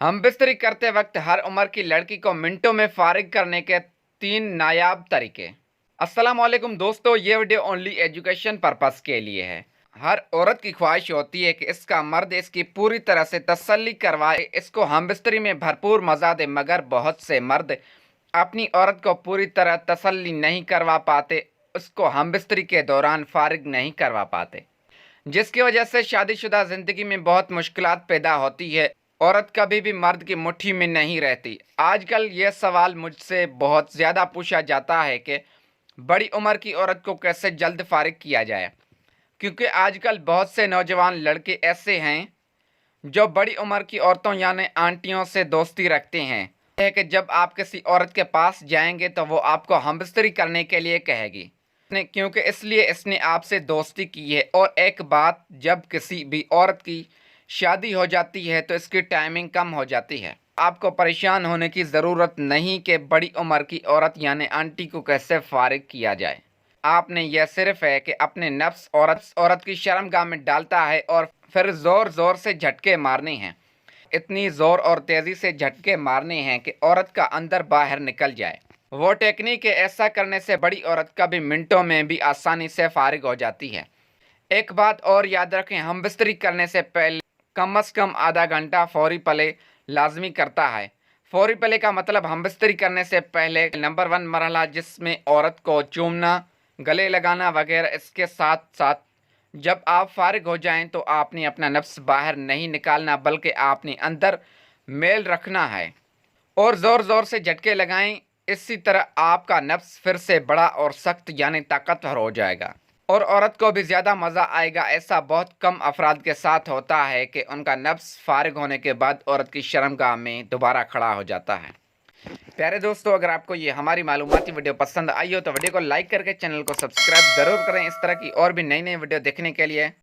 हम बिस्तरी करते वक्त हर उम्र की लड़की को मिनटों में फारिग करने के 3 नायाब तरीके। अस्सलाम वालेकुम दोस्तों, ये वीडियो ओनली एजुकेशन पर्पस के लिए है। हर औरत की ख्वाहिश होती है कि इसका मर्द इसकी पूरी तरह से तसल्ली करवाए, इसको हम बिस्तरी में भरपूर मज़ा दे, मगर बहुत से मर्द अपनी औरत को पूरी तरह तसल्ली नहीं करवा पाते, उसको हम बिस्तरी के दौरान फारिग नहीं करवा पाते, जिसकी वजह से शादीशुदा ज़िंदगी में बहुत मुश्किलात पैदा होती है। औरत कभी भी मर्द की मुट्ठी में नहीं रहती। आजकल ये सवाल मुझसे बहुत ज़्यादा पूछा जाता है कि बड़ी उम्र की औरत को कैसे जल्द फारिग किया जाए, क्योंकि आजकल बहुत से नौजवान लड़के ऐसे हैं जो बड़ी उम्र की औरतों यानी आंटियों से दोस्ती रखते हैं। है कि जब आप किसी औरत के पास जाएंगे तो वो आपको हमबिस्तरी करने के लिए कहेगी, क्योंकि इसलिए इसने आपसे दोस्ती की है। और एक बात, जब किसी भी औरत की शादी हो जाती है तो इसकी टाइमिंग कम हो जाती है। आपको परेशान होने की ज़रूरत नहीं कि बड़ी उम्र की औरत यानी आंटी को कैसे फारिग किया जाए। आपने यह सिर्फ है कि अपने नफ्स औरत की शर्मगाह में डालता है और फिर ज़ोर ज़ोर से झटके मारने हैं। इतनी ज़ोर और तेज़ी से झटके मारने हैं कि औरत का अंदर बाहर निकल जाए। वो टेक्निक है, ऐसा करने से बड़ी औरत कभी मिनटों में भी आसानी से फारिग हो जाती है। एक बात और याद रखें, हम बिस्तरी करने से पहले कम से कम आधा घंटा फौरी पले लाजमी करता है। फौरी पले का मतलब हम बिस्तरी करने से पहले नंबर 1 मरहला, जिसमें औरत को चूमना, गले लगाना वगैरह। इसके साथ साथ जब आप फारिग हो जाएं तो आपने अपना नफ्स बाहर नहीं निकालना, बल्कि आपने अंदर मेल रखना है और ज़ोर ज़ोर से झटके लगाएं। इसी तरह आपका नफ्स फिर से बड़ा और सख्त यानी ताकतवर हो जाएगा और औरत को भी ज़्यादा मज़ा आएगा। ऐसा बहुत कम अफराद के साथ होता है कि उनका नफ्स फारिग होने के बाद औरत की शर्मगाह में दोबारा खड़ा हो जाता है। प्यारे दोस्तों, अगर आपको ये हमारी मालूमाती वीडियो पसंद आई हो तो वीडियो को लाइक करके चैनल को सब्सक्राइब ज़रूर करें, इस तरह की और भी नई नई वीडियो देखने के लिए।